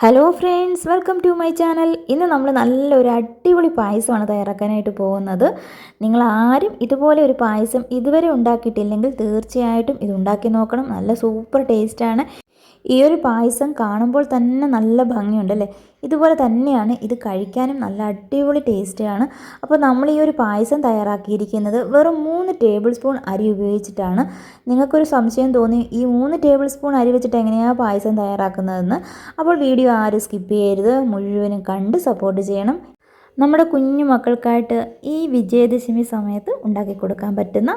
Hello friends, welcome to my channel. ഇന്ന് നമ്മൾ നല്ലൊരു അടിപൊളി പായസമാണ് തയ്യാറാക്കാനായിട്ട് പോകുന്നത്. നിങ്ങൾ ആരും ഇതുപോലെ ഒരു പായസം ഇതുവരെ ഉണ്ടാക്കിയിട്ടില്ലെങ്കിൽ തീർച്ചയായിട്ടും ഇത് ഉണ്ടാക്കി നോക്കണം. നല്ല സൂപ്പർ ടേസ്റ്റാണ്. ഈ ഒരു പായസം കാണുമ്പോൾ തന്നെ നല്ല ഭംഗിയുണ്ടല്ലേ. ഇതുപോലെ തന്നെയാണ് ഇത് കഴിക്കാനും നല്ല അടിപൊളി ടേസ്റ്റാണ്. അപ്പോൾ നമ്മൾ ഈ ഒരു പായസം തയ്യാറാക്കിയിരിക്കുന്നത് വെറും 3 ടേബിൾ സ്പൂൺ അരി ഉപയോഗിച്ചിട്ടാണ്. നിങ്ങൾക്കൊരു സംശയം തോന്നി, ഈ 3 ടേബിൾ സ്പൂൺ അരി വെച്ചിട്ട് എങ്ങനെയാണ് പായസം തയ്യാറാക്കുന്നതെന്ന്. അപ്പോൾ വീഡിയോ ആരും സ്കിപ്പ് ചെയ്യരുത്, മുഴുവനും കണ്ട് സപ്പോർട്ട് ചെയ്യണം. നമ്മുടെ കുഞ്ഞു മക്കൾക്കായിട്ട് ഈ വിജയദശമി സമയത്ത് ഉണ്ടാക്കി കൊടുക്കാൻ പറ്റുന്ന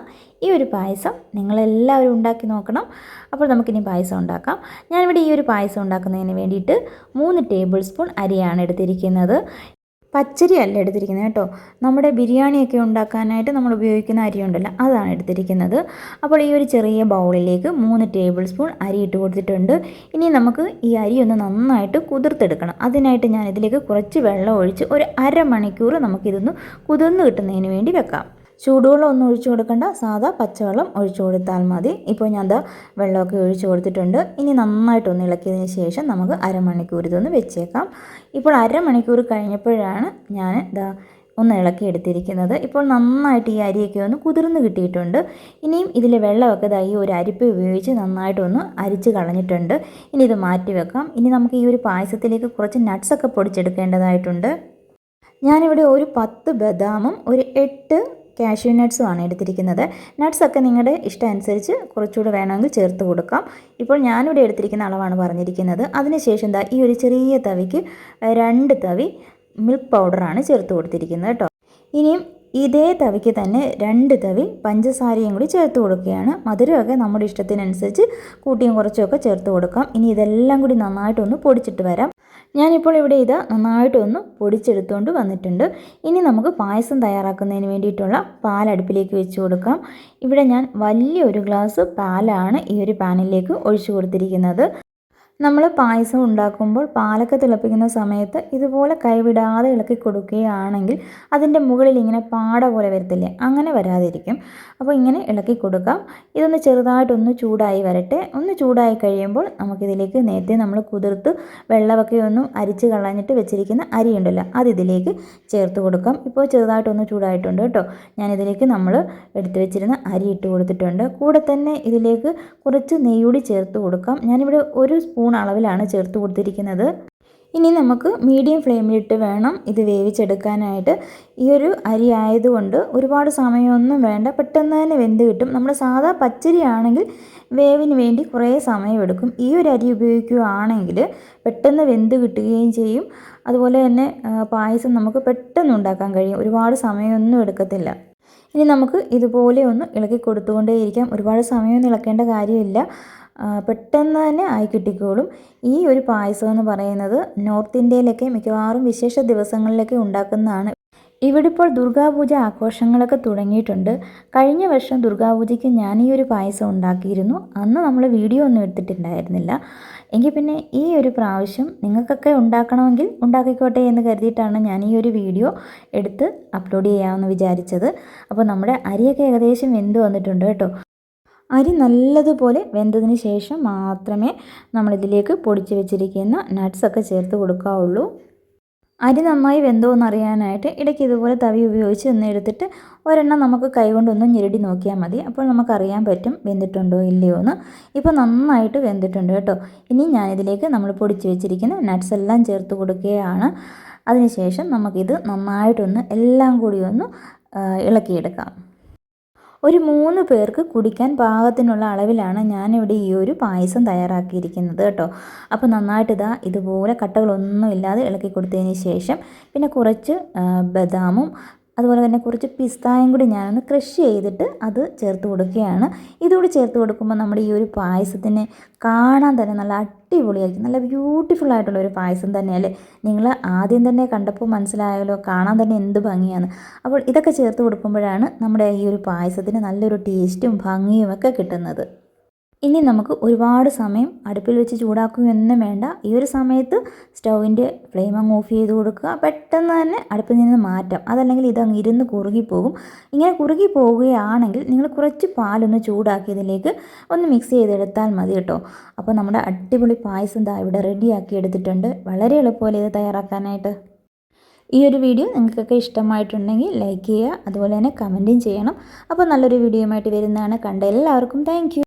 ഈ ഒരു പായസം നിങ്ങളെല്ലാവരും ഉണ്ടാക്കി നോക്കണം. അപ്പോൾ നമുക്കിനി പായസം ഉണ്ടാക്കാം. ഞാനിവിടെ ഈ ഒരു പായസം ഉണ്ടാക്കുന്നതിന് വേണ്ടിയിട്ട് 3 ടേബിൾ സ്പൂൺ അരിയാണ് എടുത്തിരിക്കുന്നത്. പച്ചരി അല്ല എടുത്തിരിക്കുന്നത് കേട്ടോ. നമ്മുടെ ബിരിയാണിയൊക്കെ ഉണ്ടാക്കാനായിട്ട് നമ്മൾ ഉപയോഗിക്കുന്ന അരി ഉണ്ടല്ലോ, അതാണ് എടുത്തിരിക്കുന്നത്. അപ്പോൾ ഈ ഒരു ചെറിയ ബൗളിലേക്ക് 3 ടേബിൾ സ്പൂൺ അരി ഇട്ട് കൊടുത്തിട്ടുണ്ട്. ഇനി നമുക്ക് ഈ അരി ഒന്ന് നന്നായിട്ട് കുതിർത്തെടുക്കണം. അതിനായിട്ട് ഞാൻ ഇതിലേക്ക് കുറച്ച് വെള്ളം ഒഴിച്ച് ഒരു അരമണിക്കൂർ നമുക്കിതൊന്ന് കുതിർന്ന് കിട്ടുന്നതിന് വേണ്ടി വെക്കാം. ചൂടുവെള്ളം ഒന്നും ഒഴിച്ചു കൊടുക്കേണ്ട, സാധാ പച്ചവെള്ളം ഒഴിച്ചു കൊടുത്താൽ മതി. ഇപ്പോൾ ഞാൻ വെള്ളമൊക്കെ ഒഴിച്ചു കൊടുത്തിട്ടുണ്ട്. ഇനി നന്നായിട്ടൊന്ന് ഇളക്കിയതിന് ശേഷം നമുക്ക് അരമണിക്കൂർ ഇതൊന്ന് വെച്ചേക്കാം. ഇപ്പോൾ അരമണിക്കൂർ കഴിഞ്ഞപ്പോഴാണ് ഞാൻ ഒന്ന് ഇളക്കി എടുത്തിരിക്കുന്നത്. ഇപ്പോൾ നന്നായിട്ട് ഈ അരിയൊക്കെ ഒന്ന് കുതിർന്ന് കിട്ടിയിട്ടുണ്ട്. ഇനിയും ഇതിൽ വെള്ളമൊക്കെ ഈ ഒരു അരിപ്പ ഉപയോഗിച്ച് നന്നായിട്ടൊന്ന് അരിച്ച് കളഞ്ഞിട്ടുണ്ട്. ഇനി ഇത് മാറ്റി വെക്കാം. ഇനി നമുക്ക് ഈ ഒരു പായസത്തിലേക്ക് കുറച്ച് നട്ട്സൊക്കെ പൊടിച്ചെടുക്കേണ്ടതായിട്ടുണ്ട്. ഞാനിവിടെ ഒരു 10 ബദാമും ഒരു 8 കാഷ്യൂ നട്ട്സുമാണ് എടുത്തിരിക്കുന്നത്. നട്ട്സൊക്കെ നിങ്ങളുടെ ഇഷ്ടം അനുസരിച്ച് കുറച്ചുകൂടെ വേണമെങ്കിൽ ചേർത്ത് കൊടുക്കാം. ഇപ്പോൾ ഞാനിവിടെ എടുത്തിരിക്കുന്ന അളവാണ് പറഞ്ഞിരിക്കുന്നത്. അതിനുശേഷം ഈ ഒരു ചെറിയ തവിക്ക് 2 തവി മിൽക്ക് പൗഡറാണ് ചേർത്ത് കൊടുത്തിരിക്കുന്നത് കേട്ടോ. ഇനിയും ഇതേ തവിക്ക് തന്നെ 2 തവി പഞ്ചസാരയും കൂടി ചേർത്ത് കൊടുക്കുകയാണ്. മധുരമൊക്കെ നമ്മുടെ ഇഷ്ടത്തിനനുസരിച്ച് കൂട്ടിയും കുറച്ചുമൊക്കെ ചേർത്ത് കൊടുക്കാം. ഇനി ഇതെല്ലാം കൂടി നന്നായിട്ടൊന്ന് പൊടിച്ചിട്ട് വരാം. ഞാനിപ്പോൾ ഇവിടെ നന്നായിട്ടൊന്ന് പൊടിച്ചെടുത്തുകൊണ്ട് വന്നിട്ടുണ്ട്. ഇനി നമുക്ക് പായസം തയ്യാറാക്കുന്നതിന് വേണ്ടിയിട്ടുള്ള പാലടുപ്പിലേക്ക് വെച്ച് കൊടുക്കാം. ഇവിടെ ഞാൻ വലിയൊരു ഗ്ലാസ് പാലാണ് ഈ ഒരു പാനിലേക്ക് ഒഴിച്ചു കൊടുത്തിരിക്കുന്നത്. നമ്മൾ പായസം ഉണ്ടാക്കുമ്പോൾ പാലൊക്കെ തിളപ്പിക്കുന്ന സമയത്ത് ഇതുപോലെ കൈവിടാതെ ഇളക്കി കൊടുക്കുകയാണെങ്കിൽ അതിൻ്റെ മുകളിൽ ഇങ്ങനെ പാട പോലെ വരത്തില്ലേ, അങ്ങനെ വരാതിരിക്കും. അപ്പോൾ ഇങ്ങനെ ഇളക്കി കൊടുക്കാം. ഇതൊന്ന് ചെറുതായിട്ടൊന്ന് ചൂടായി വരട്ടെ. ഒന്ന് ചൂടായി കഴിയുമ്പോൾ നമുക്കിതിലേക്ക് നേരത്തെ നമ്മൾ കുതിർത്ത് വെള്ളമൊക്കെ ഒന്ന് അരിച്ച് കളഞ്ഞിട്ട് വെച്ചിരിക്കുന്ന അരി ഉണ്ടല്ലോ, അതിതിലേക്ക് ചേർത്ത് കൊടുക്കാം. ഇപ്പോൾ ചെറുതായിട്ടൊന്ന് ചൂടായിട്ടുണ്ട് കേട്ടോ. ഞാനിതിലേക്ക് നമ്മൾ എടുത്ത് വെച്ചിരുന്ന അരി ഇട്ട് കൊടുത്തിട്ടുണ്ട്. കൂടെ തന്നെ ഇതിലേക്ക് കുറച്ച് നെയ്യൂടി ചേർത്ത് കൊടുക്കാം. ഞാനിവിടെ 1 സ്പൂൺ അളവിലാണ് ചേർത്ത് കൊടുത്തിരിക്കുന്നത്. ഇനി നമുക്ക് മീഡിയം ഫ്ലെയിമിലിട്ട് വേണം ഇത് വേവിച്ചെടുക്കാനായിട്ട്. ഈ ഒരു അരി ആയതുകൊണ്ട് ഒരുപാട് സമയമൊന്നും വേണ്ട, പെട്ടെന്ന് തന്നെ വെന്ത് കിട്ടും. നമ്മൾ സാധാ പച്ചരി ആണെങ്കിൽ വേവിന് വേണ്ടി കുറേ സമയമെടുക്കും. ഈ ഒരു അരി ഉപയോഗിക്കുകയാണെങ്കിൽ പെട്ടെന്ന് വെന്ത് കിട്ടുകയും ചെയ്യും. അതുപോലെ തന്നെ പായസം നമുക്ക് പെട്ടെന്ന് ഉണ്ടാക്കാൻ കഴിയും, ഒരുപാട് സമയമൊന്നും എടുക്കത്തില്ല. ഇനി നമുക്ക് ഇതുപോലെ ഒന്ന് ഇളക്കി കൊടുത്തുകൊണ്ടേയിരിക്കാം. ഒരുപാട് സമയമൊന്നും ഇളക്കേണ്ട കാര്യമില്ല, പെട്ടെന്ന് തന്നെ ആയി കിട്ടിക്കോളും. ഈ ഒരു പായസം എന്ന് പറയുന്നത് നോർത്ത് ഇന്ത്യയിലൊക്കെ മിക്കവാറും വിശേഷ ദിവസങ്ങളിലൊക്കെ ഉണ്ടാക്കുന്നതാണ്. ഇവിടെ ഇപ്പോൾ ദുർഗാപൂജ ആഘോഷങ്ങളൊക്കെ തുടങ്ങിയിട്ടുണ്ട്. കഴിഞ്ഞ വർഷം ദുർഗാപൂജയ്ക്ക് ഞാൻ ഈ ഒരു പായസം ഉണ്ടാക്കിയിരുന്നു. അന്ന് നമ്മൾ വീഡിയോ ഒന്നും എടുത്തിട്ടുണ്ടായിരുന്നില്ല. എങ്കിൽ പിന്നെ ഈ ഒരു പ്രാവശ്യം നിങ്ങൾക്കൊക്കെ ഉണ്ടാക്കണമെങ്കിൽ ഉണ്ടാക്കിക്കോട്ടെ എന്ന് കരുതിയിട്ടാണ് ഞാൻ ഈ ഒരു വീഡിയോ എടുത്ത് അപ്ലോഡ് ചെയ്യാമെന്ന് വിചാരിച്ചത്. അപ്പോൾ നമ്മുടെ അരിയൊക്കെ ഏകദേശം വെന്ത് വന്നിട്ടുണ്ട് കേട്ടോ. അരി നല്ലതുപോലെ വെന്തതിന് ശേഷം മാത്രമേ നമ്മളിതിലേക്ക് പൊടിച്ച് വെച്ചിരിക്കുന്ന നട്ട്സൊക്കെ ചേർത്ത് കൊടുക്കാവുള്ളൂ. അരി നന്നായി വെന്തോ എന്നറിയാനായിട്ട് ഇടയ്ക്ക് ഇതുപോലെ തവി ഉപയോഗിച്ച് ഒന്ന് എടുത്തിട്ട് ഒരെണ്ണം നമുക്ക് കൈകൊണ്ടൊന്ന് ഞെരടി നോക്കിയാൽ മതി. അപ്പോൾ നമുക്കറിയാൻ പറ്റും വെന്തിട്ടുണ്ടോ ഇല്ലയോ എന്ന്. ഇപ്പോൾ നന്നായിട്ട് വെന്തിട്ടുണ്ട് കേട്ടോ. ഇനി ഞാനിതിലേക്ക് നമ്മൾ പൊടിച്ച് വെച്ചിരിക്കുന്ന നട്ട്സ് എല്ലാം ചേർത്ത് കൊടുക്കുകയാണ്. അതിനുശേഷം നമുക്കിത് നന്നായിട്ടൊന്ന് എല്ലാം കൂടി ഒന്ന് ഇളക്കിയെടുക്കാം. ഒരു 3 പേർക്ക് കുടിക്കാൻ പാകത്തിനുള്ള അളവിലാണ് ഞാനിവിടെ ഈ ഒരു പായസം തയ്യാറാക്കിയിരിക്കുന്നത് കേട്ടോ. അപ്പോൾ നന്നായിട്ട് ഇതുപോലെ കട്ടകളൊന്നും ഇല്ലാതെ ഇളക്കി കൊടുത്തതിന് ശേഷം പിന്നെ കുറച്ച് ബദാമും അതുപോലെ തന്നെ കുറച്ച് പിസ്തായും കൂടി ഞാനൊന്ന് ക്രഷ് ചെയ്തിട്ട് അത് ചേർത്ത് കൊടുക്കുകയാണ്. ഇതുകൂടി ചേർത്ത് കൊടുക്കുമ്പോൾ നമ്മുടെ ഈ ഒരു പായസത്തിന് കാണാൻ തന്നെ നല്ല അടിപൊളിയായിരിക്കും. നല്ല ബ്യൂട്ടിഫുൾ ആയിട്ടുള്ള ഒരു പായസം തന്നെയല്ലേ. നിങ്ങൾ ആദ്യം തന്നെ കണ്ടപ്പോൾ മനസ്സിലായല്ലോ കാണാൻ തന്നെ എന്ത് ഭംഗിയാണ്. അപ്പോൾ ഇതൊക്കെ ചേർത്ത് കൊടുക്കുമ്പോഴാണ് നമ്മുടെ ഈ ഒരു പായസത്തിന് നല്ലൊരു ടേസ്റ്റും ഭംഗിയും ഒക്കെ കിട്ടുന്നത്. ഇനി നമുക്ക് ഒരുപാട് സമയം അടുപ്പിൽ വെച്ച് ചൂടാക്കുകയൊന്നും വേണ്ട. ഈ ഒരു സമയത്ത് സ്റ്റൗവിൻ്റെ ഫ്ലെയിം അങ്ങ് ഓഫ് ചെയ്ത് കൊടുക്കുക. പെട്ടെന്ന് തന്നെ അടുപ്പിൽ നിന്ന് മാറ്റാം. അതല്ലെങ്കിൽ ഇതങ്ങ് ഇരുന്ന് കുറുകിപ്പോകും. ഇങ്ങനെ കുറുകി പോവുകയാണെങ്കിൽ നിങ്ങൾ കുറച്ച് പാലൊന്ന് ചൂടാക്കിയതിലേക്ക് ഒന്ന് മിക്സ് ചെയ്തെടുത്താൽ മതി കേട്ടോ. അപ്പോൾ നമ്മുടെ അടിപൊളി പായസം ദാ ഇവിടെ റെഡിയാക്കി എടുത്തിട്ടുണ്ട്. വളരെ എളുപ്പമല്ലേ ഇത് തയ്യാറാക്കാനായിട്ട്. ഈ ഒരു വീഡിയോ നിങ്ങൾക്കൊക്കെ ഇഷ്ടമായിട്ടുണ്ടെങ്കിൽ ലൈക്ക് ചെയ്യുക, അതുപോലെ തന്നെ കമൻറ്റും ചെയ്യണം. അപ്പോൾ നല്ലൊരു വീഡിയോയുമായിട്ട് വരുന്നതാണ്. കണ്ട എല്ലാവർക്കും താങ്ക് യു.